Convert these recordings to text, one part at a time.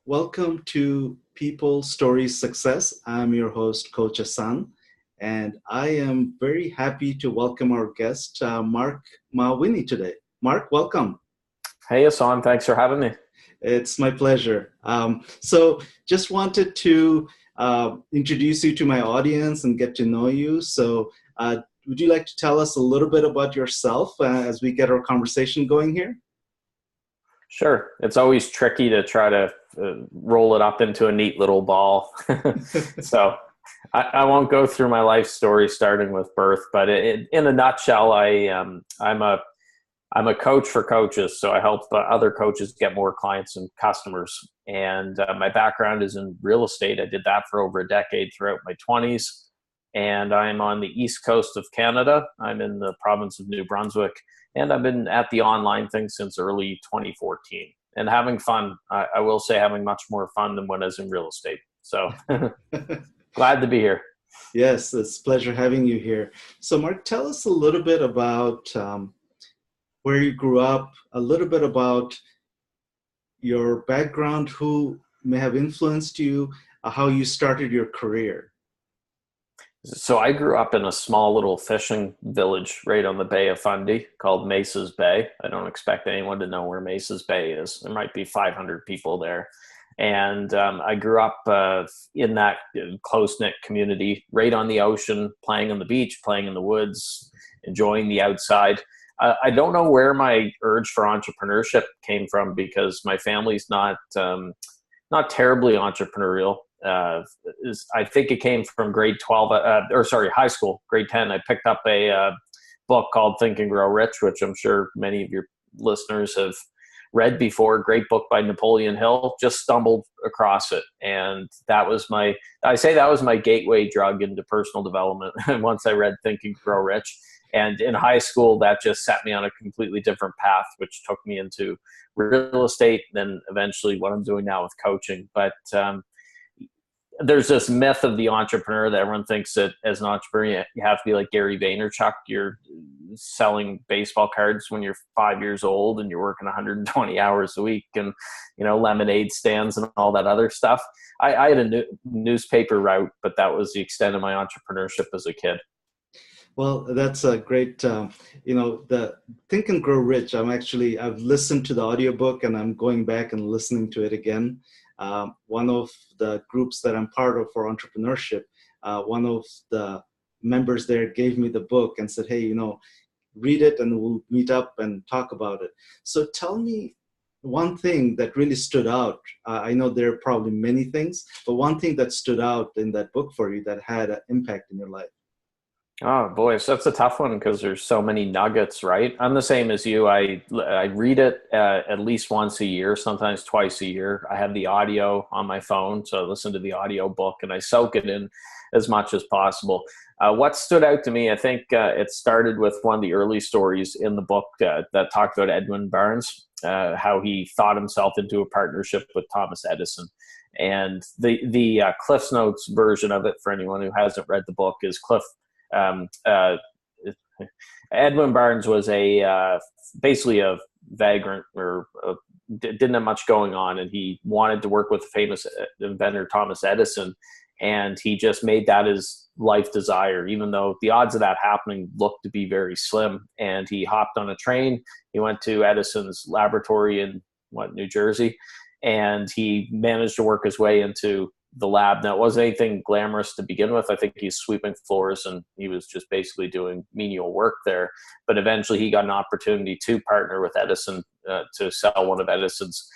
Welcome to People Stories Success. I'm your host, Coach Ahsan, and I am very happy to welcome our guest, Marc Mawhinney today. Marc, welcome. Hey, Ahsan, thanks for having me. It's my pleasure. So, just wanted to introduce you to my audience and get to know you. Would you like to tell us a little bit about yourself as we get our conversation going here? Sure. It's always tricky to try to roll it up into a neat little ball. So I won't go through my life story starting with birth, but in a nutshell, I'm a coach for coaches. So I help other coaches get more clients and customers. And my background is in real estate. I did that for over a decade throughout my 20s. And I'm on the east coast of Canada. I'm in the province of New Brunswick. And I've been at the online thing since early 2014 and having fun. I will say having much more fun than when I was in real estate. So glad to be here. Yes, it's a pleasure having you here. So, Marc, tell us a little bit about where you grew up, a little bit about your background, who may have influenced you, how you started your career. So I grew up in a small little fishing village right on the Bay of Fundy called Mesa's Bay. I don't expect anyone to know where Mesa's Bay is. There might be 500 people there. And I grew up in that close-knit community, right on the ocean, playing on the beach, playing in the woods, enjoying the outside. I don't know where my urge for entrepreneurship came from because my family's not terribly entrepreneurial. I think it came from grade 12, high school, grade 10. I picked up a book called Think and Grow Rich, which I'm sure many of your listeners have read before. Great book by Napoleon Hill. Just stumbled across it. And that was my gateway drug into personal development. Once I read Think and Grow Rich. And in high school, that just set me on a completely different path, which took me into real estate, then eventually what I'm doing now with coaching. But there's this myth of the entrepreneur that everyone thinks that as an entrepreneur, you have to be like Gary Vaynerchuk. You're selling baseball cards when you're 5 years old and you're working 120 hours a week and, lemonade stands and all that other stuff. I had a newspaper route, but that was the extent of my entrepreneurship as a kid. Well, that's a great, the Think and Grow Rich. I've listened to the audiobook and I'm going back and listening to it again. One of the groups that I'm part of for entrepreneurship, one of the members there gave me the book and said, hey, read it and we'll meet up and talk about it. So tell me one thing that really stood out. I know there are probably many things, but one thing that stood out in that book for you that had an impact in your life. Oh boy, so that's a tough one because there's so many nuggets, right? I'm the same as you. I read it at least once a year, sometimes twice a year. I have the audio on my phone, so I listen to the audio book and I soak it in as much as possible. What stood out to me, I think it started with one of the early stories in the book that talked about Edwin Barnes, how he thought himself into a partnership with Thomas Edison. And the Cliff's Notes version of it, for anyone who hasn't read the book, is um, uh, Edwin Barnes was basically a vagrant or didn't have much going on, and he wanted to work with the famous inventor Thomas Edison, and he just made that his life desire, even though the odds of that happening looked to be very slim. And he hopped on a train. He went to Edison's laboratory in New Jersey, and he managed to work his way into the lab. Now, it wasn't anything glamorous to begin with. I think he's sweeping floors and he was just basically doing menial work there. But eventually he got an opportunity to partner with Edison to sell one of Edison's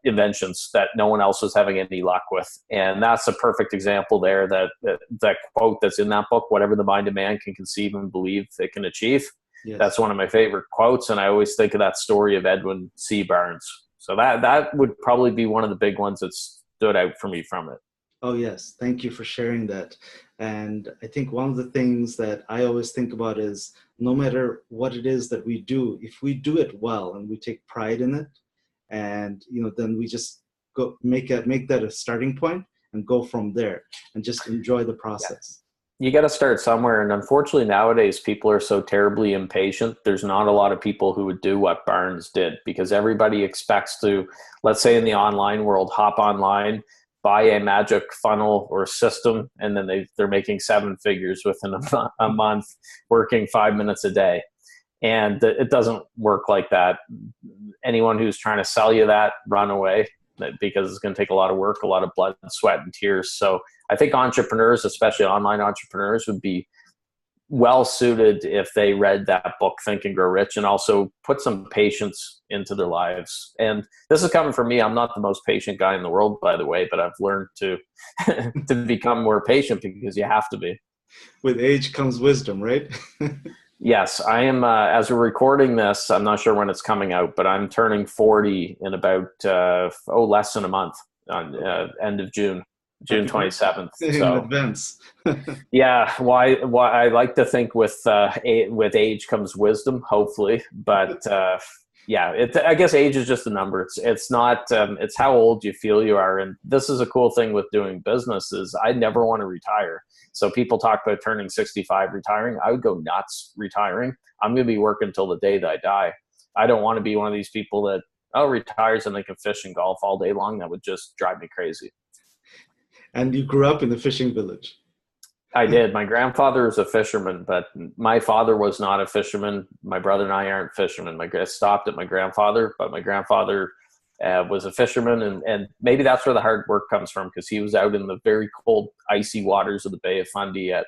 inventions that no one else was having any luck with. And that's a perfect example there that quote that's in that book, whatever the mind of man can conceive and believe it can achieve. Yes. That's one of my favorite quotes. And I always think of that story of Edwin C. Barnes. So that would probably be one of the big ones that's stood out for me from it. Oh, yes. Thank you for sharing that. And I think one of the things that I always think about is no matter what it is that we do, if we do it well and we take pride in it, and then we just go make that a starting point and go from there and just enjoy the process. You got to start somewhere. And unfortunately, nowadays, people are so terribly impatient. There's not a lot of people who would do what Barnes did, because everybody expects to, let's say in the online world, hop online, buy a magic funnel or system, and then they're making seven figures within a month, working 5 minutes a day. And it doesn't work like that. Anyone who's trying to sell you that, run away, because it's going to take a lot of work, a lot of blood, sweat, and tears. So I think entrepreneurs, especially online entrepreneurs, would be well suited if they read that book, Think and Grow Rich, and also put some patience into their lives. And this is coming from me. I'm not the most patient guy in the world, by the way, but I've learned to to become more patient, because you have to be. With age comes wisdom, right? Yes, I am. As we're recording this, I'm not sure when it's coming out, but I'm turning 40 in about less than a month, on end of June 27th. In advance. Yeah, why I like to think with age comes wisdom, hopefully, but yeah, I guess age is just a number. It's not. It's how old you feel you are, and this is a cool thing with doing business is I never want to retire. So people talk about turning 65, retiring. I would go nuts retiring. I'm going to be working until the day that I die. I don't want to be one of these people that retires and they can fish and golf all day long. That would just drive me crazy. And you grew up in the fishing village. I did. My grandfather was a fisherman, but my father was not a fisherman. My brother and I aren't fishermen. I stopped at my grandfather, but my grandfather was a fisherman, and maybe that's where the hard work comes from, because he was out in the very cold, icy waters of the Bay of Fundy at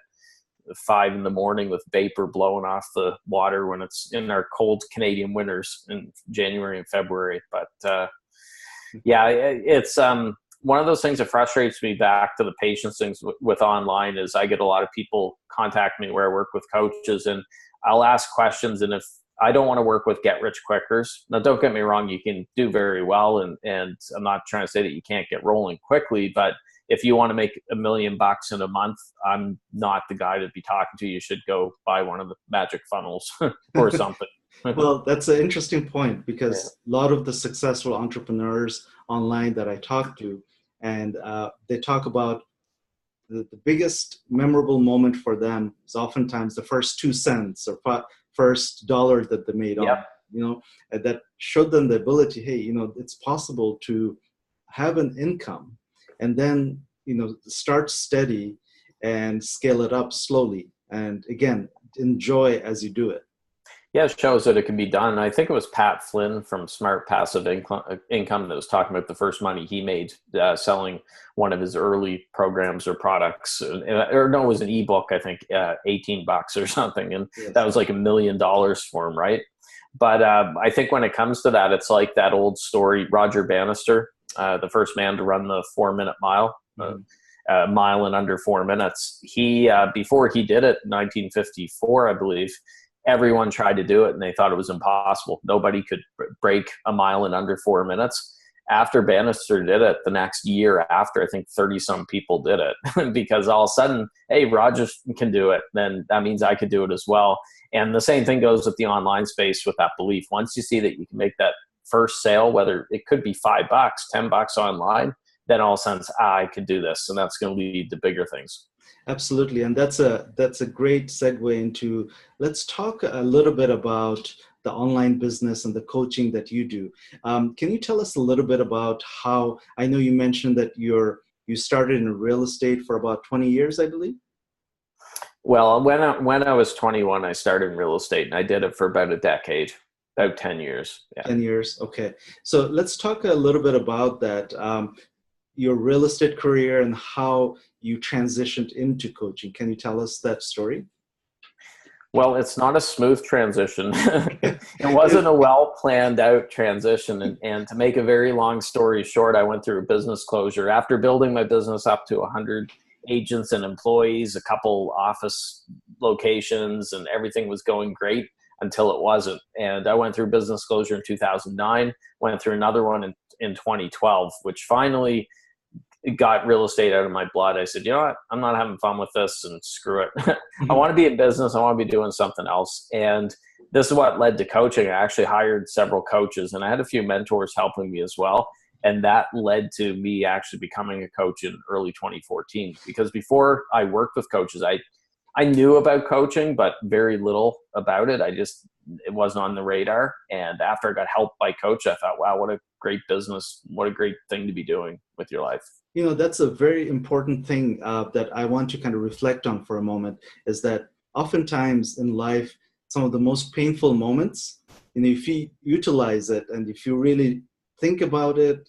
5 a.m. with vapor blowing off the water when it's in our cold Canadian winters in January and February. But yeah, it's one of those things that frustrates me, back to the patience things with online, is I get a lot of people contact me where I work with coaches, and I'll ask questions, and if I don't want to work with get rich quickers. Now, don't get me wrong, you can do very well, and I'm not trying to say that you can't get rolling quickly, but if you want to make $1 million in a month, I'm not the guy to be talking to. You should go buy one of the magic funnels or something. Well, that's an interesting point, because a lot of the successful entrepreneurs online that I talk to, and they talk about the biggest memorable moment for them is oftentimes the first 2 cents or first dollar that they made on, that showed them the ability, hey, it's possible to have an income and then, start steady and scale it up slowly. And again, enjoy as you do it. Yeah, it shows that it can be done. I think it was Pat Flynn from Smart Passive Income that was talking about the first money he made selling one of his early programs or products. Or no, it was an ebook, I think, $18 or something. And that was like $1 million for him, right? But I think when it comes to that, it's like that old story, Roger Bannister, the first man to run the 4-minute mile. A mile in under 4 minutes. He before he did it in 1954, I believe, everyone tried to do it and they thought it was impossible. Nobody could break a mile in under 4 minutes. After Bannister did it, the next year after, I think 30 some people did it because all of a sudden, hey, Roger can do it. Then that means I could do it as well. And the same thing goes with the online space with that belief. Once you see that you can make that first sale, whether it could be $5, $10 online, then all of a sudden, I could do this. And that's going to lead to bigger things. Absolutely. And that's a great segue into, let's talk a little bit about the online business and the coaching that you do. Can you tell us a little bit about how, I know you mentioned that you started in real estate for about 20 years, I believe? Well, when I was 21, I started in real estate, and I did it for about a decade, about 10 years. Yeah. 10 years. Okay. So let's talk a little bit about that. Your real estate career and how you transitioned into coaching. Can you tell us that story? Well, it's not a smooth transition. It wasn't a well planned out transition. And to make a very long story short, I went through a business closure. After building my business up to 100 agents and employees, a couple office locations, and everything was going great until it wasn't. And I went through business closure in 2009, went through another one in 2012, which finally got real estate out of my blood. I said, you know what? I'm not having fun with this, and screw it. I want to be in business. I want to be doing something else. And this is what led to coaching. I actually hired several coaches, and I had a few mentors helping me as well. And that led to me actually becoming a coach in early 2014. Because before I worked with coaches, I knew about coaching, but very little about it. It wasn't on the radar. And after I got helped by coach, I thought, wow, what a great business. What a great thing to be doing with your life. That's a very important thing that I want to kind of reflect on for a moment, is that oftentimes in life, some of the most painful moments, if you utilize it and if you really think about it,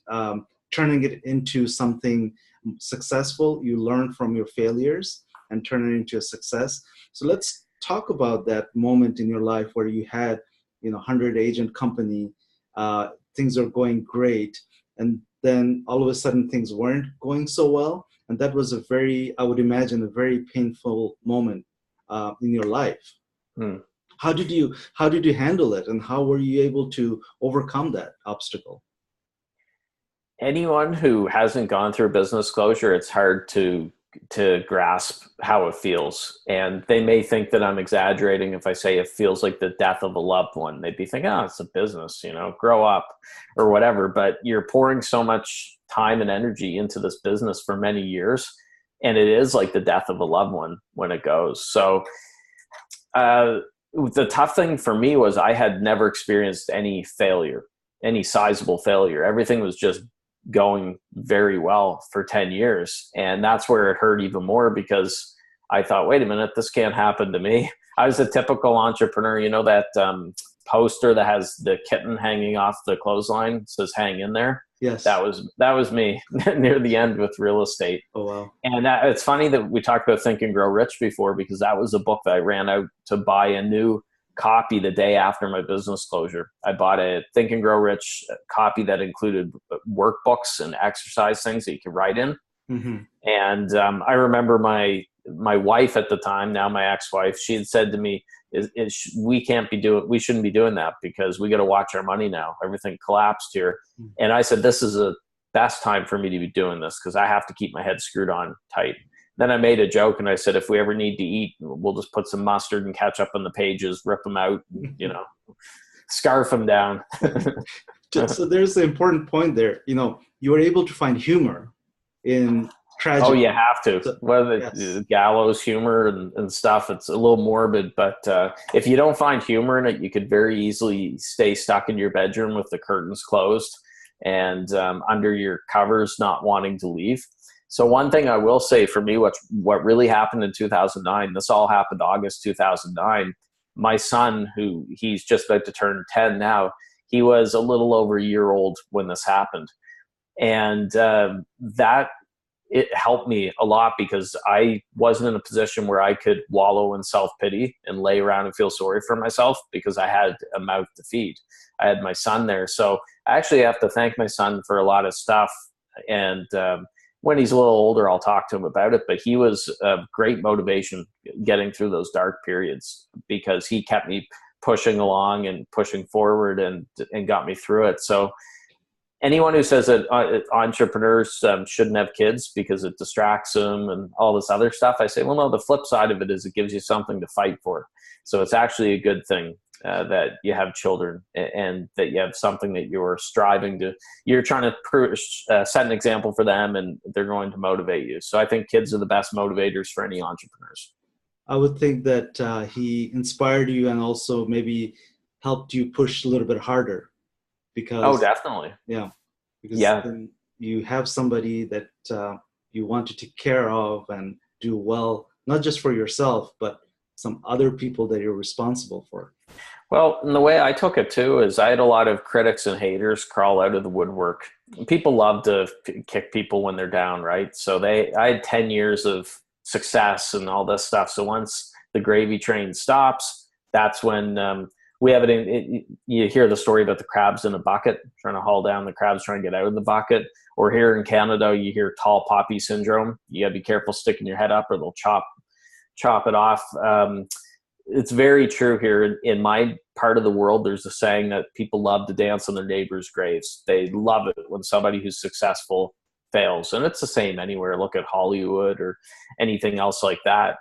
turning it into something successful, you learn from your failures and turn it into a success. So let's talk about that moment in your life where you had, 100 agent company, things are going great, and then all of a sudden things weren't going so well. And that was I would imagine, a very painful moment in your life. Hmm. How did you handle it, and how were you able to overcome that obstacle? Anyone who hasn't gone through business closure, it's hard to grasp how it feels. And they may think that I'm exaggerating if I say it feels like the death of a loved one. They'd be thinking, oh, it's a business, grow up or whatever. But you're pouring so much time and energy into this business for many years. And it is like the death of a loved one when it goes. So the tough thing for me was I had never experienced any failure, any sizable failure. Everything was just going very well for 10 years. And that's where it hurt even more, because I thought, wait a minute, this can't happen to me. I was a typical entrepreneur, that poster that has the kitten hanging off the clothesline, it says hang in there. Yes. That was me near the end with real estate. Oh, wow. And it's funny that we talked about Think and Grow Rich before, because that was a book that I ran out to buy a new copy the day after my business closure. I bought a Think and Grow Rich copy that included workbooks and exercise things that you could write in. Mm-hmm. And I remember my wife at the time, now my ex-wife, she had said to me, we shouldn't be doing that, because we got to watch our money now. Everything collapsed here. Mm-hmm. And I said, this is the best time for me to be doing this, because I have to keep my head screwed on tight. Then I made a joke and I said, if we ever need to eat, we'll just put some mustard and ketchup on the pages, rip them out, scarf them down. So there's the important point there. You were able to find humor in tragedy. Oh, you have to. Whether yes. Gallows humor and stuff, it's a little morbid. But if you don't find humor in it, you could very easily stay stuck in your bedroom with the curtains closed and under your covers, not wanting to leave. So one thing I will say for me, what really happened in 2009, this all happened August 2009. My son, who he's just about to turn 10 now, he was a little over a year old when this happened. And that it helped me a lot, because I wasn't in a position where I could wallow in self-pity and lay around and feel sorry for myself, because I had a mouth to feed. I had my son there. So I actually have to thank my son for a lot of stuff. And when he's a little older, I'll talk to him about it. But he was a great motivation getting through those dark periods, because he kept me pushing along and pushing forward and got me through it. So anyone who says that entrepreneurs shouldn't have kids because it distracts them and all this other stuff, I say, well, no, the flip side of it is it gives you something to fight for. So it's actually a good thing that you have children, and that you have something that you're striving to, you're trying to set an example for them, and they're going to motivate you. So I think kids are the best motivators for any entrepreneurs. I would think that he inspired you and also maybe helped you push a little bit harder. Because definitely. Yeah. Because then you have somebody that you want to take care of and do well, not just for yourself, but some other people that you're responsible for. Well, and the way I took it too is I had a lot of critics and haters crawl out of the woodwork. People love to kick people when they're down, right? So I had 10 years of success and all this stuff. So once the gravy train stops, that's when we have it you hear the story about the crabs in a bucket, trying to haul down the crabs, trying to get out of the bucket. Or here in Canada, you hear tall poppy syndrome. You gotta be careful sticking your head up or they'll chop it off. It's very true here in my part of the world. There's a saying that people love to dance on their neighbors' graves. They love it when somebody who's successful fails. And it's the same anywhere. Look at Hollywood or anything else like that.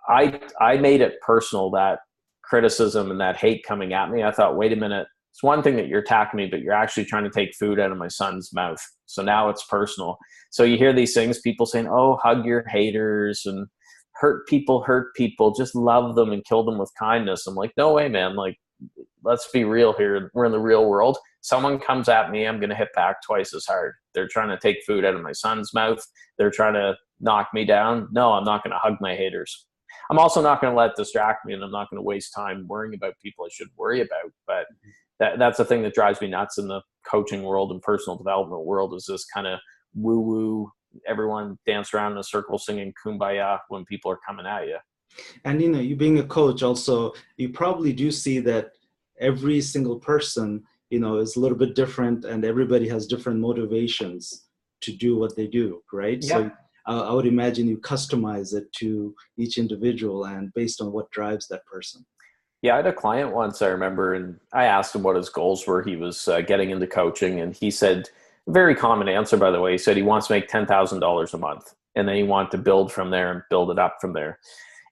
I made it personal, that criticism and that hate coming at me. I thought, wait a minute, it's one thing that you're attacking me, but you're actually trying to take food out of my son's mouth. So now it's personal. So you hear these things, people saying, oh, hug your haters and hurt people, just love them and kill them with kindness. I'm like, no way, man. Like, let's be real here. We're in the real world. Someone comes at me, I'm going to hit back twice as hard. They're trying to take food out of my son's mouth. They're trying to knock me down. No, I'm not going to hug my haters. I'm also not going to let it distract me, and I'm not going to waste time worrying about people I should worry about. But that's the thing that drives me nuts in the coaching world and personal development world, is this kind of woo-woo, everyone dance around in a circle singing Kumbaya when people are coming at you. And, you know, you being a coach also, you probably do see that every single person, you know, is a little bit different, and everybody has different motivations to do what they do, right? Yeah. So I would imagine you customize it to each individual and based on what drives that person. Yeah, I had a client once, I remember, and I asked him what his goals were. He was getting into coaching, and he said, a very common answer, by the way, he said he wants to make $10,000 a month, and then he wanted to build from there and build it up from there.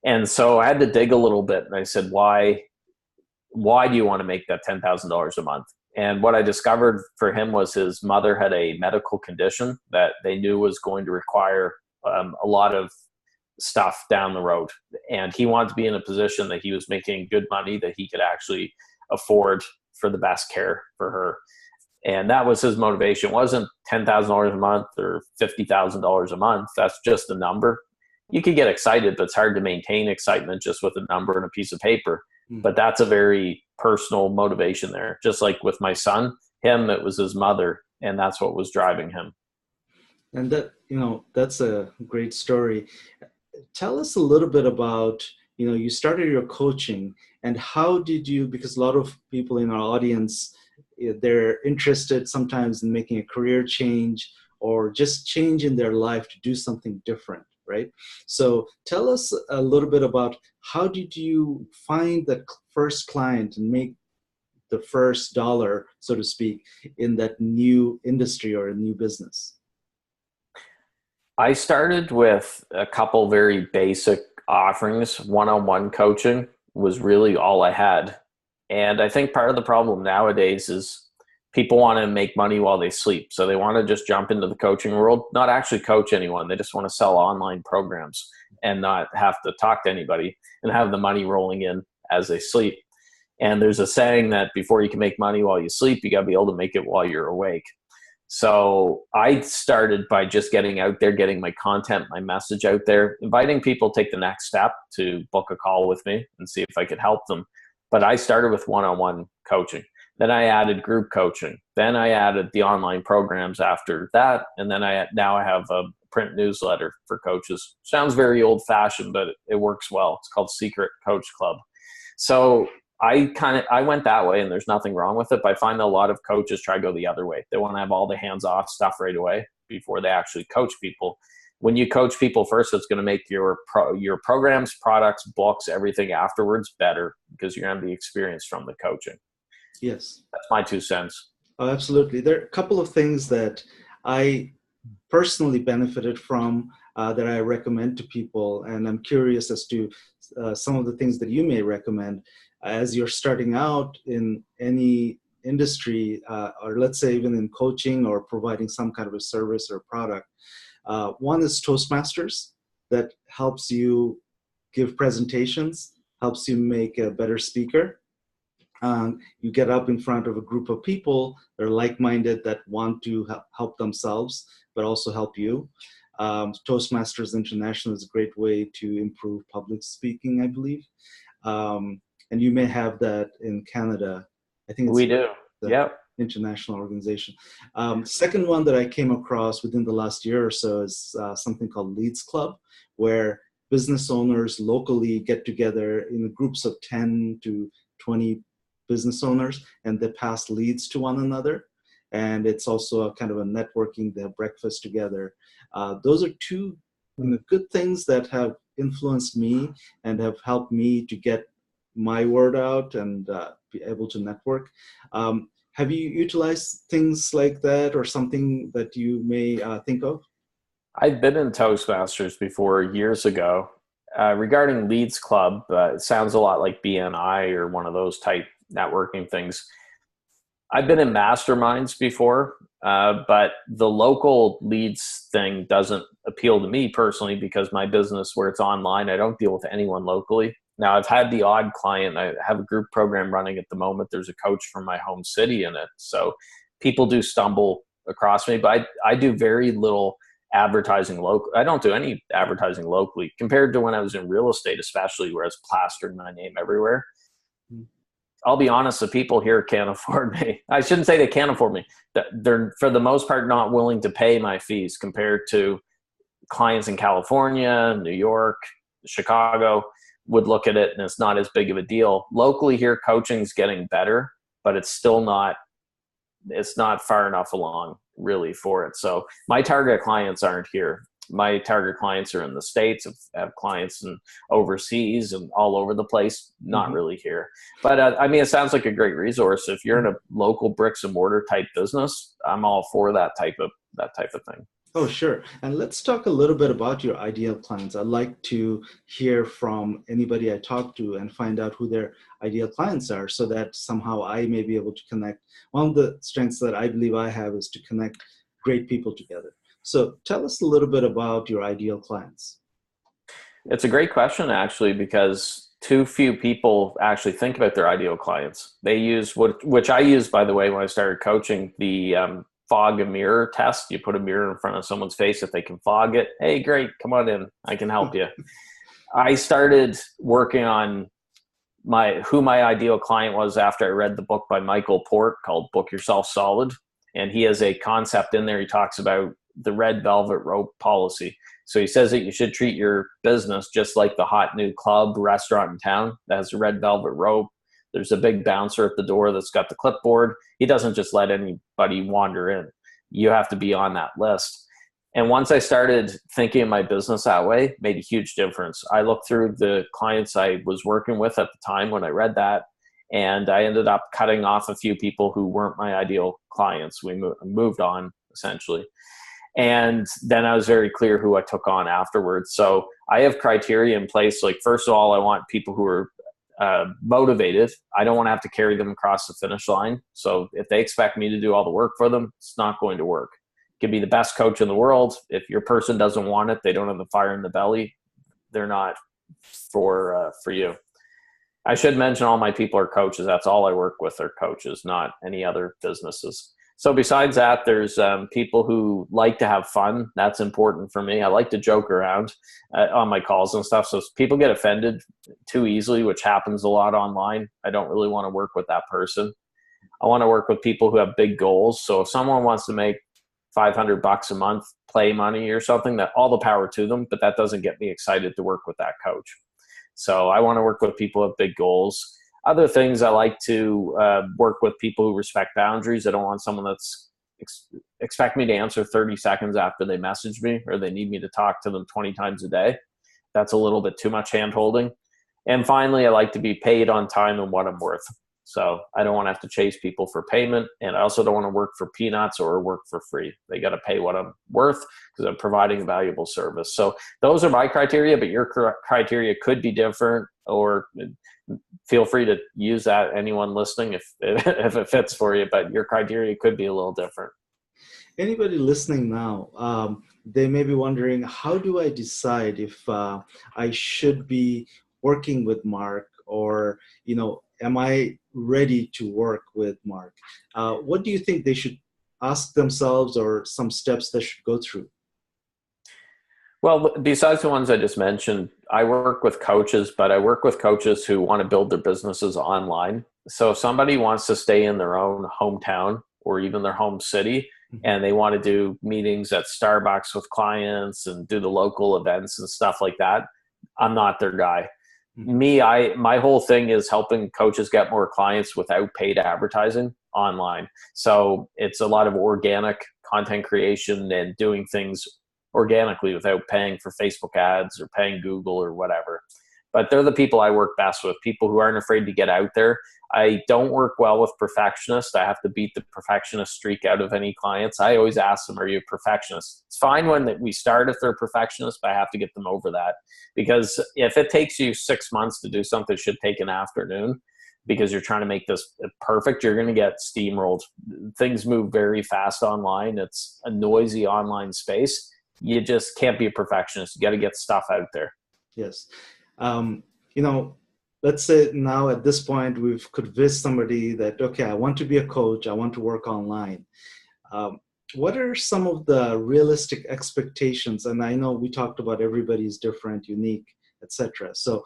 And so I had to dig a little bit, and I said, why do you want to make that $10,000 a month? And what I discovered for him was his mother had a medical condition that they knew was going to require a lot of stuff down the road. And he wanted to be in a position that he was making good money, that he could actually afford for the best care for her. And that was his motivation. It wasn't $10,000 a month or $50,000 a month. That's just a number. You could get excited, but it's hard to maintain excitement just with a number and a piece of paper. But that's a very personal motivation there. Just like with my son, it was his mother, and that's what was driving him. And that, you know, that's a great story. Tell us a little bit about, you know, you started your coaching, and how did you, because a lot of people in our audience, they're interested sometimes in making a career change or just change in their life to do something different, right? So tell us a little bit about, how did you find that first client and make the first dollar, so to speak, in that new industry or a new business? I started with a couple very basic offerings. One-on-one coaching was really all I had. And I think part of the problem nowadays is people want to make money while they sleep. So they want to just jump into the coaching world, not actually coach anyone. They just want to sell online programs and not have to talk to anybody and have the money rolling in as they sleep. And there's a saying that before you can make money while you sleep, you got to be able to make it while you're awake. So I started by just getting out there, getting my content, my message out there, inviting people to take the next step to book a call with me and see if I could help them. But I started with one-on-one coaching. Then I added group coaching. Then I added the online programs after that. And then now I have a print newsletter for coaches. Sounds very old-fashioned, but it works well. It's called Secret Coach Club. So I went that way, and there's nothing wrong with it, but I find that a lot of coaches try to go the other way. They want to have all the hands-off stuff right away before they actually coach people. When you coach people first, it's going to make your programs, products, books, everything afterwards better, because you're going to be experienced from the coaching. Yes. That's my 2 cents. Oh, absolutely. There are a couple of things that I personally benefited from that I recommend to people, and I'm curious as to some of the things that you may recommend as you're starting out in any industry, or let's say even in coaching or providing some kind of a service or product. One is Toastmasters, that helps you give presentations, helps you make a better speaker. You get up in front of a group of people that are like-minded, that want to help themselves, but also help you. Toastmasters International is a great way to improve public speaking, I believe. And you may have that in Canada. I think it's we do. Yep. International organization. Second one that I came across within the last year or so is something called Leads Club, where business owners locally get together in groups of 10 to 20 business owners, and they pass leads to one another. And it's also a kind of a networking. They have breakfast together. Those are two good things that have influenced me and have helped me to get my word out and be able to network. Have you utilized things like that, or something that you may think of? I've been in Toastmasters before years ago. Regarding Leads Club, it sounds a lot like BNI or one of those type networking things. I've been in masterminds before. But the local leads thing doesn't appeal to me personally because my business where it's online, I don't deal with anyone locally. Now I've had the odd client. I have a group program running at the moment. There's a coach from my home city in it. So people do stumble across me, but I do very little advertising local. I don't do any advertising locally compared to when I was in real estate, especially where it's plastered my name everywhere. I'll be honest, the people here can't afford me. I shouldn't say they can't afford me. They're, for the most part, not willing to pay my fees compared to clients in California, New York, Chicago would look at it and it's not as big of a deal. Locally here, coaching's getting better, but it's still not, it's not far enough along really for it. So my target clients aren't here. My target clients are in the States, have clients in overseas and all over the place, not really here. But I mean, it sounds like a great resource. If you're in a local bricks and mortar type business, I'm all for that type of thing. Oh, sure. And let's talk a little bit about your ideal clients. I'd like to hear from anybody I talk to and find out who their ideal clients are so that somehow I may be able to connect. One of the strengths that I believe I have is to connect great people together. So tell us a little bit about your ideal clients. It's a great question, actually, because too few people actually think about their ideal clients. They use, which I used, by the way, when I started coaching, the fog a mirror test. You put a mirror in front of someone's face. If they can fog it, hey, great, come on in. I can help you. I started working on who my ideal client was after I read the book by Michael Port called Book Yourself Solid. And he has a concept in there. He talks about the red velvet rope policy. So he says that you should treat your business just like the hot new club restaurant in town that has a red velvet rope. There's a big bouncer at the door that's got the clipboard. He doesn't just let anybody wander in. You have to be on that list. And once I started thinking of my business that way, it made a huge difference. I looked through the clients I was working with at the time when I read that, and I ended up cutting off a few people who weren't my ideal clients. We moved on, essentially. And then I was very clear who I took on afterwards. So I have criteria in place. Like, first of all, I want people who are motivated. I don't want to have to carry them across the finish line. So if they expect me to do all the work for them, it's not going to work. You can be the best coach in the world. If your person doesn't want it, they don't have the fire in the belly, they're not for you. I should mention all my people are coaches. That's all I work with are coaches, not any other businesses. So besides that, there's people who like to have fun. That's important for me. I like to joke around on my calls and stuff. So if people get offended too easily, which happens a lot online, I don't really want to work with that person. I want to work with people who have big goals. So if someone wants to make $500 a month play money or something, that all the power to them, but that doesn't get me excited to work with that coach. So I want to work with people who have big goals. Other things, I like to work with people who respect boundaries. I don't want someone that's expect me to answer 30 seconds after they message me, or they need me to talk to them 20 times a day. That's a little bit too much hand-holding. And finally, I like to be paid on time and what I'm worth. So I don't want to have to chase people for payment. And I also don't want to work for peanuts or work for free. They got to pay what I'm worth because I'm providing a valuable service. So those are my criteria, but your criteria could be different, or feel free to use that, anyone listening, if it fits for you, but your criteria could be a little different. Anybody listening now, they may be wondering, how do I decide if I should be working with Marc, or, am I ready to work with Marc? What do you think they should ask themselves, or some steps they should go through? Well, besides the ones I just mentioned, I work with coaches, but I work with coaches who want to build their businesses online. So if somebody wants to stay in their own hometown or even their home city, and they want to do meetings at Starbucks with clients and do the local events and stuff like that, I'm not their guy. My whole thing is helping coaches get more clients without paid advertising online. So it's a lot of organic content creation and doing things organically without paying for Facebook ads or paying Google or whatever. But they're the people I work best with, people who aren't afraid to get out there. I don't work well with perfectionists. I have to beat the perfectionist streak out of any clients. I always ask them, are you a perfectionist? It's fine when we start if they're perfectionists, but I have to get them over that. Because if it takes you 6 months to do something that should take an afternoon, because you're trying to make this perfect, you're going to get steamrolled. Things move very fast online. It's a noisy online space. You just can't be a perfectionist. You got to get stuff out there. Yes. You know, let's say now at this point, we've convinced somebody that, okay, I want to be a coach. I want to work online. What are some of the realistic expectations? And I know we talked about everybody's different, unique, etc. So,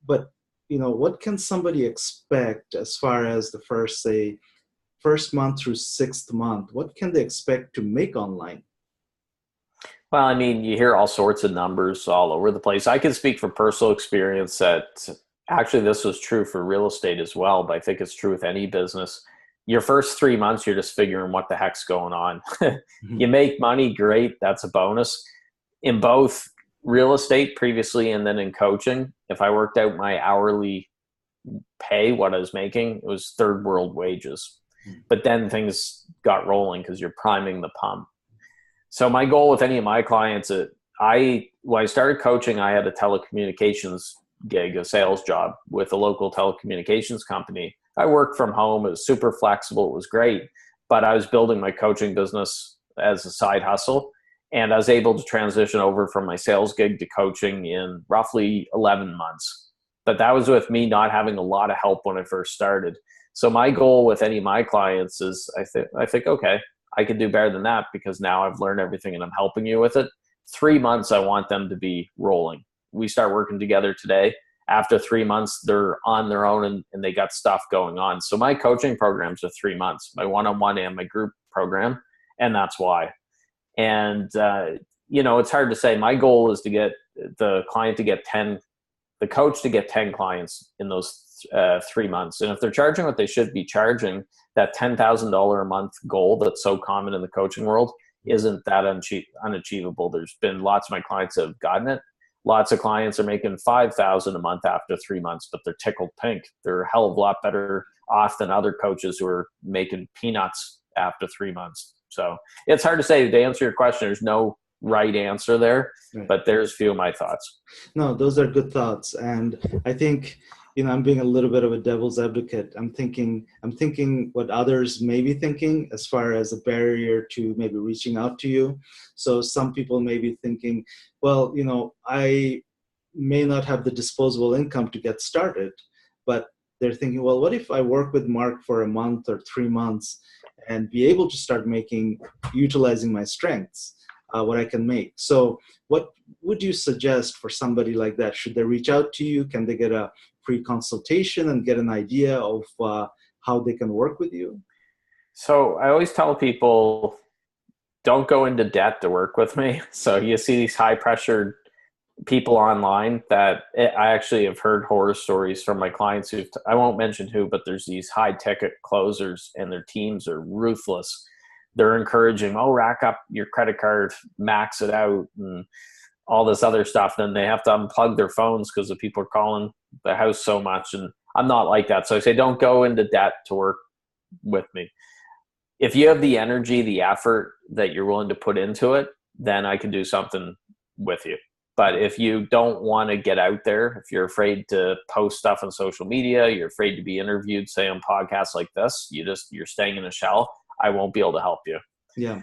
but you know, what can somebody expect as far as the first month through sixth month? What can they expect to make online? Well, I mean, you hear all sorts of numbers all over the place. I can speak from personal experience that actually this was true for real estate as well, but I think it's true with any business. Your first 3 months, you're just figuring what the heck's going on. You make money, great. That's a bonus. In both real estate previously and then in coaching, if I worked out my hourly pay, what I was making, it was third world wages. But then things got rolling because you're priming the pump. So my goal with any of my clients, when I started coaching, I had a telecommunications gig, a sales job with a local telecommunications company. I worked from home. It was super flexible. It was great. But I was building my coaching business as a side hustle. And I was able to transition over from my sales gig to coaching in roughly 11 months. But that was with me not having a lot of help when I first started. So my goal with any of my clients is I think, okay, I can do better than that because now I've learned everything and I'm helping you with it. 3 months, I want them to be rolling. We start working together today. After 3 months, they're on their own and they got stuff going on. So my coaching programs are 3 months, my one-on-one and my group program. And that's why. And, you know, it's hard to say. My goal is to get the client to get 10, the coach to get 10 clients in those 3 months. And if they're charging what they should be charging, that $10,000 a month goal that's so common in the coaching world isn't that unachievable. There's been lots of my clients that have gotten it. Lots of clients are making $5,000 a month after 3 months, but they're tickled pink. They're a hell of a lot better off than other coaches who are making peanuts after 3 months. So it's hard to say. To answer your question, there's no right answer there, right. But there's a few of my thoughts. No, those are good thoughts. And I think, you know, I'm being a little bit of a devil's advocate. I'm thinking what others may be thinking as far as a barrier to maybe reaching out to you. So some people may be thinking, well, you know, I may not have the disposable income to get started, but they're thinking, well, what if I work with Marc for a month or 3 months and be able to start utilizing my strengths, what I can make. So what would you suggest for somebody like that? Should they reach out to you? Can they get a free consultation and get an idea of how they can work with you? So I always tell people, don't go into debt to work with me. So you see these high pressured people online that I actually have heard horror stories from my clients I won't mention who, but there's these high ticket closers and their teams are ruthless. They're encouraging, rack up your credit card, max it out and all this other stuff. Then they have to unplug their phones because the people are calling the house so much. And I'm not like that. So I say, don't go into debt to work with me. If you have the energy, the effort that you're willing to put into it, then I can do something with you. But if you don't want to get out there, if you're afraid to post stuff on social media, you're afraid to be interviewed, say on podcasts like this, you're staying in a shell, I won't be able to help you. Yeah.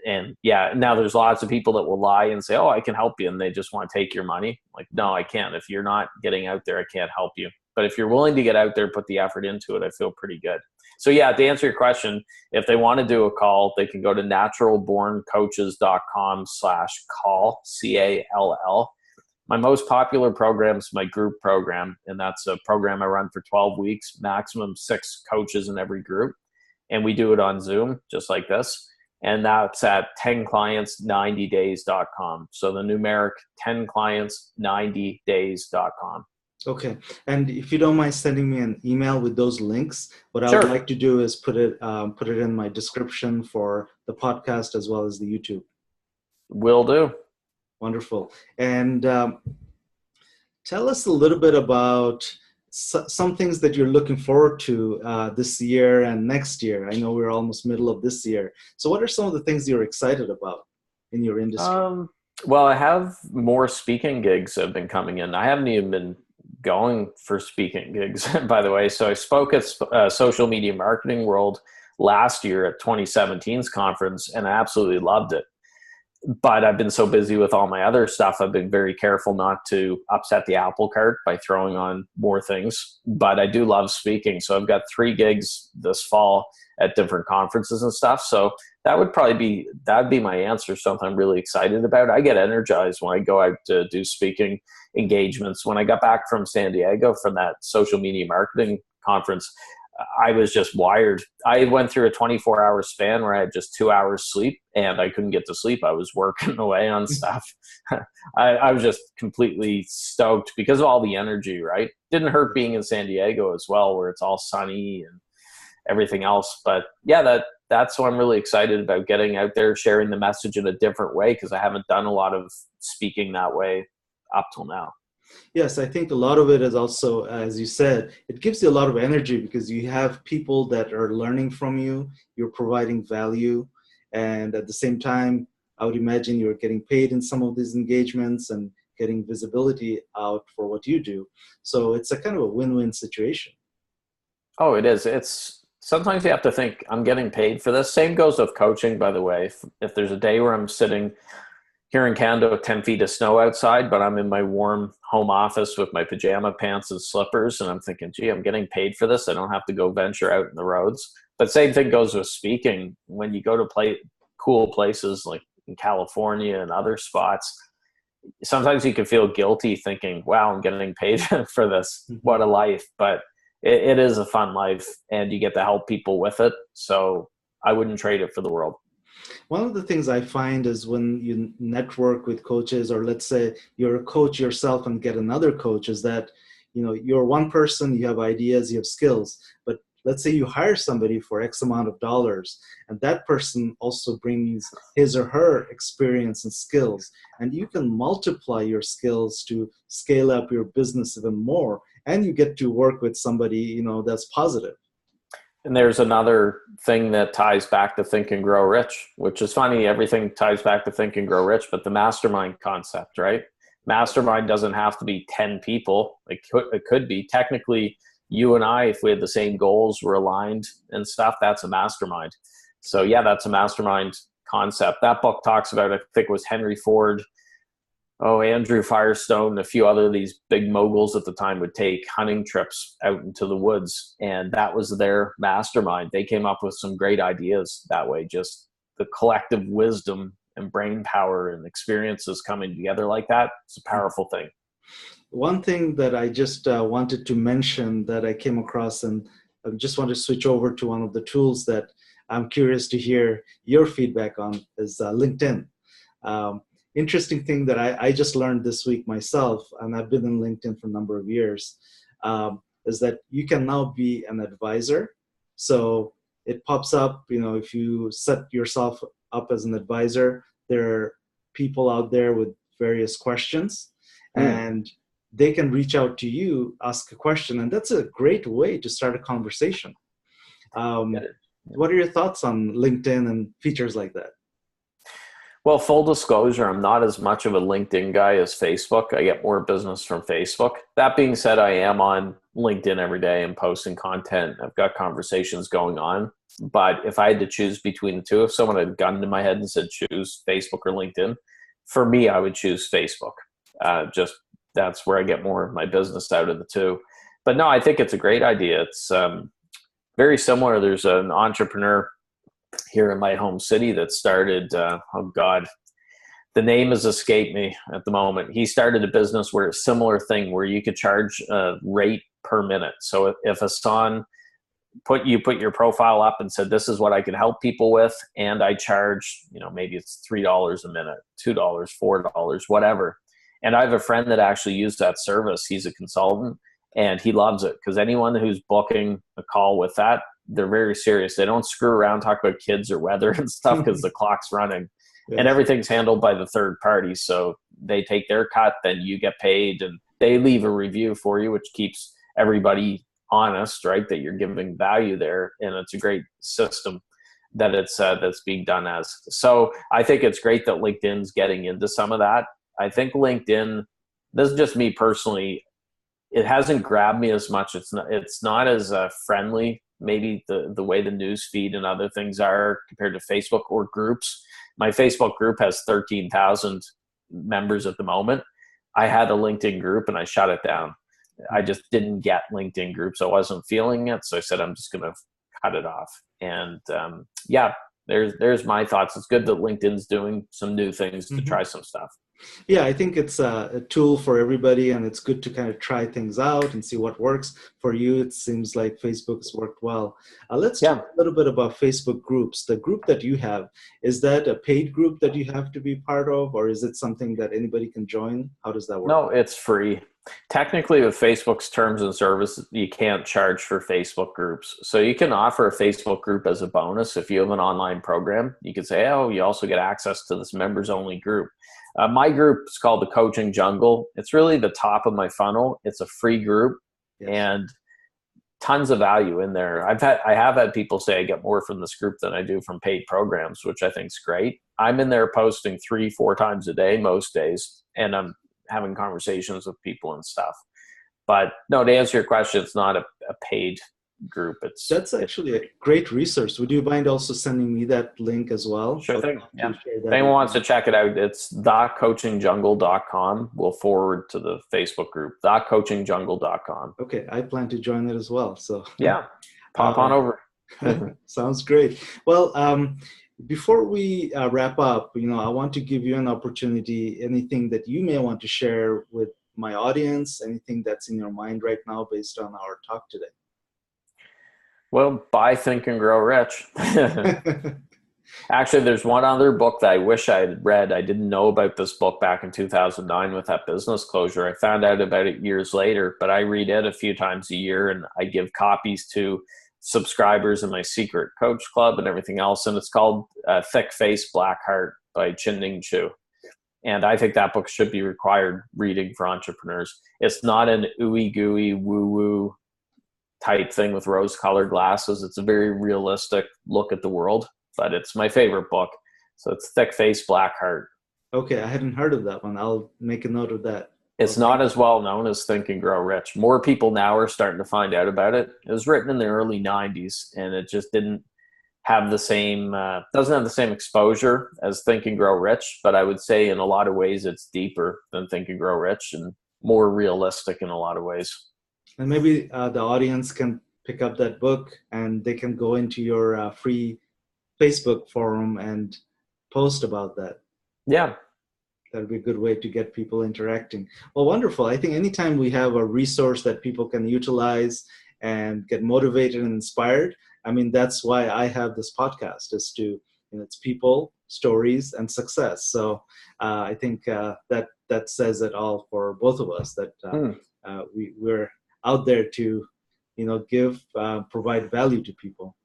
And yeah, now there's lots of people that will lie and say, I can help you. And they just want to take your money. Like, no, I can't. If you're not getting out there, I can't help you. But if you're willing to get out there, put the effort into it, I feel pretty good. So yeah, to answer your question, if they want to do a call, they can go to naturalborncoaches.com/call, CALL. My most popular program is my group program. And that's a program I run for 12 weeks, maximum 6 coaches in every group. And we do it on Zoom, just like this. And that's at 10clients90days.com. So the numeric 10clients90days.com. Okay. And if you don't mind sending me an email with those links, what I would like to do is put it in my description for the podcast as well as the YouTube. Will do. Wonderful. And tell us a little bit about some things that you're looking forward to this year and next year. I know we're almost middle of this year. So what are some of the things you're excited about in your industry? Well, I have more speaking gigs that have been coming in. I haven't even been going for speaking gigs, by the way. So I spoke at Social Media Marketing World last year at 2017's conference, and I absolutely loved it. But I've been so busy with all my other stuff, I've been very careful not to upset the apple cart by throwing on more things. But I do love speaking. So I've got 3 gigs this fall at different conferences and stuff. So that'd be my answer. Something I'm really excited about. I get energized when I go out to do speaking engagements. When I got back from San Diego from that social media marketing conference, I was just wired. I went through a 24-hour span where I had just 2 hours sleep, and I couldn't get to sleep. I was working away on stuff. I was just completely stoked because of all the energy, right? Didn't hurt being in San Diego as well, where it's all sunny and everything else. But yeah, that's what I'm really excited about, getting out there, sharing the message in a different way, because I haven't done a lot of speaking that way up till now. Yes, I think a lot of it is also, as you said, it gives you a lot of energy because you have people that are learning from you, you're providing value, and at the same time, I would imagine you're getting paid in some of these engagements and getting visibility out for what you do. So it's a kind of a win-win situation. Oh, it is. It's sometimes you have to think, I'm getting paid for this. Same goes with coaching, by the way. If there's a day where I'm sitting here in Canada with 10 feet of snow outside, but I'm in my warm home office with my pajama pants and slippers, and I'm thinking, gee, I'm getting paid for this. I don't have to go venture out in the roads. But same thing goes with speaking. When you go to cool places like in California and other spots, sometimes you can feel guilty thinking, wow, I'm getting paid for this. What a life. But it is a fun life, and you get to help people with it. So I wouldn't trade it for the world. One of the things I find is when you network with coaches, or let's say you're a coach yourself and get another coach, is that, you're one person, you have ideas, you have skills, but let's say you hire somebody for X amount of dollars, and that person also brings his or her experience and skills, and you can multiply your skills to scale up your business even more, and you get to work with somebody, that's positive. And there's another thing that ties back to Think and Grow Rich, which is funny. Everything ties back to Think and Grow Rich, but the mastermind concept, right? Mastermind doesn't have to be 10 people. It could be. Technically, you and I, if we had the same goals, we're aligned and stuff, that's a mastermind. So yeah, that's a mastermind concept. That book talks about, I think it was Henry Ford, Andrew Firestone, a few other of these big moguls at the time would take hunting trips out into the woods, and that was their mastermind. They came up with some great ideas that way, just the collective wisdom and brain power and experiences coming together like that. It's a powerful thing. One thing that I just wanted to mention that I came across, and I just want to switch over to one of the tools that I'm curious to hear your feedback on, is LinkedIn. Interesting thing that I just learned this week myself, and I've been in LinkedIn for a number of years, is that you can now be an advisor. So it pops up, if you set yourself up as an advisor, there are people out there with various questions, and they can reach out to you, ask a question, and that's a great way to start a conversation. What are your thoughts on LinkedIn and features like that? Well, full disclosure, I'm not as much of a LinkedIn guy as Facebook. I get more business from Facebook. That being said, I am on LinkedIn every day and posting content. I've got conversations going on. But if I had to choose between the two, if someone had a gun to my head and said choose Facebook or LinkedIn, for me, I would choose Facebook. Just that's where I get more of my business out of the two. But no, I think it's a great idea. It's very similar. There's an entrepreneur here in my home city that started, the name has escaped me at the moment. He started a business where a similar thing where you could charge a rate per minute. So if Ahsan put your profile up and said, this is what I could help people with, and I charge, maybe it's $3 a minute, $2, $4, whatever. And I have a friend that actually used that service. He's a consultant and he loves it because anyone who's booking a call with that, they're very serious. They don't screw around, talk about kids or weather and stuff because the clock's running. Yes. And everything's handled by the third party. So they take their cut, then you get paid, and they leave a review for you, which keeps everybody honest, right? That you're giving value there. And it's a great system that that's being done as. So I think it's great that LinkedIn's getting into some of that. I think LinkedIn, this is just me personally, it hasn't grabbed me as much. It's not as friendly, maybe the way the news feed and other things are compared to Facebook or groups. My Facebook group has 13,000 members at the moment. I had a LinkedIn group and I shut it down. I just didn't get LinkedIn groups. I wasn't feeling it. So I said, I'm just going to cut it off. And yeah, there's my thoughts. It's good that LinkedIn's doing some new things to try some stuff. Yeah, I think it's a tool for everybody, and it's good to kind of try things out and see what works. For you, it seems like Facebook has worked well. Let's talk a little bit about Facebook groups. The group that you have, is that a paid group that you have to be part of, or is it something that anybody can join? How does that work? No, it's free. Technically, with Facebook's terms and services, you can't charge for Facebook groups. So you can offer a Facebook group as a bonus. If you have an online program, you can say, oh, you also get access to this members-only group. My group is called the Coaching Jungle. It's really the top of my funnel. It's a free group and tons of value in there. I have had people say I get more from this group than I do from paid programs, which I think is great. I'm in there posting 3-4 times a day most days, and I'm having conversations with people and stuff. But no, to answer your question, it's not a paid group. That's actually a great resource. Would you mind also sending me that link as well? Sure thing. Yeah. If anyone wants to check it out, it's thecoachingjungle.com. We'll forward to the Facebook group, thecoachingjungle.com. Okay, I plan to join it as well. So yeah, pop on over. Sounds great. Well, before we wrap up, I want to give you an opportunity, anything that you may want to share with my audience, anything that's in your mind right now based on our talk today. Well, buy, Think, and Grow Rich. Actually, there's one other book that I wish I had read. I didn't know about this book back in 2009 with that business closure. I found out about it years later, but I read it a few times a year, and I give copies to subscribers in my secret coach club and everything else. And it's called Thick Face, Black Heart by Chin-Ning Chu. And I think that book should be required reading for entrepreneurs. It's not an ooey gooey woo-woo type thing with rose-colored glasses. It's a very realistic look at the world, but it's my favorite book. So it's Thick Face, Black Heart. Okay, I hadn't heard of that one. I'll make a note of that. It's not as well known as Think and Grow Rich. More people now are starting to find out about it. It was written in the early 90s, and it just didn't have the same, doesn't have the same exposure as Think and Grow Rich, but I would say in a lot of ways it's deeper than Think and Grow Rich and more realistic in a lot of ways. And maybe the audience can pick up that book and they can go into your free Facebook forum and post about that. Yeah. That would be a good way to get people interacting. Well, wonderful. I think anytime we have a resource that people can utilize and get motivated and inspired, I mean, that's why I have this podcast, is to, it's people, stories, and success. So I think that says it all for both of us, that we're out there to, provide value to people.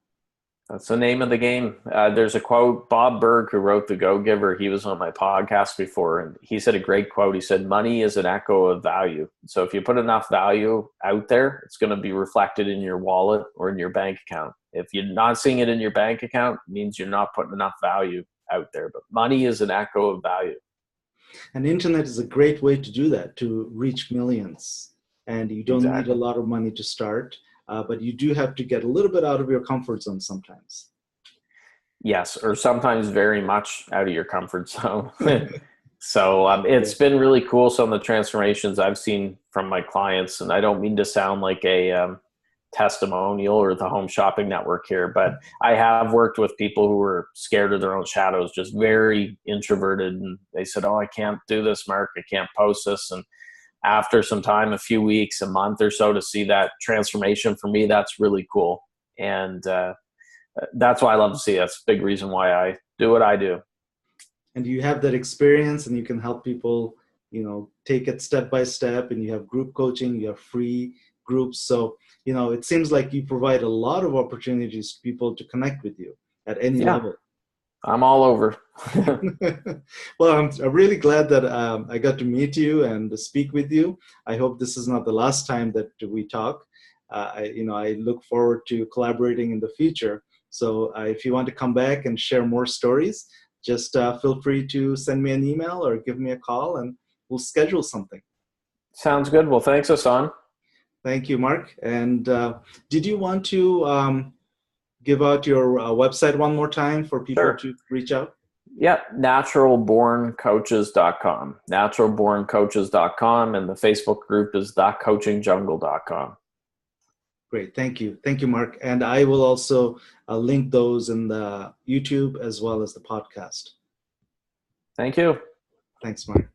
That's the name of the game. There's a quote, Bob Berg, who wrote The Go-Giver, he was on my podcast before, and he said a great quote. He said, money is an echo of value. So if you put enough value out there, it's going to be reflected in your wallet or in your bank account. If you're not seeing it in your bank account, it means you're not putting enough value out there. But money is an echo of value. And the internet is a great way to do that, to reach millions. And you don't need a lot of money to start. But you do have to get a little bit out of your comfort zone sometimes. Yes, or sometimes very much out of your comfort zone. So it's been really cool, some of the transformations I've seen from my clients. And I don't mean to sound like a testimonial or the Home Shopping Network here, but I have worked with people who were scared of their own shadows, just very introverted. And they said, oh, I can't do this, Marc. I can't post this. And after some time, a few weeks, a month or so, to see that transformation, for me, that's really cool. And that's why I love to see it. That's a big reason why I do what I do. And you have that experience, and you can help people, take it step by step, and you have group coaching, you have free groups. So, it seems like you provide a lot of opportunities for people to connect with you at any level. I'm all over. Well, I'm really glad that I got to meet you and speak with you. I hope this is not the last time that we talk. I look forward to collaborating in the future. So if you want to come back and share more stories, just feel free to send me an email or give me a call, and we'll schedule something. Sounds good. Well, thanks, Ahsan. Thank you, Marc. And did you want to give out your website one more time for people Sure. to reach out? Yeah, naturalborncoaches.com. Naturalborncoaches.com, and the Facebook group is thecoachingjungle.com. Great. Thank you. Thank you, Marc. And I will also link those in the YouTube as well as the podcast. Thank you. Thanks, Marc.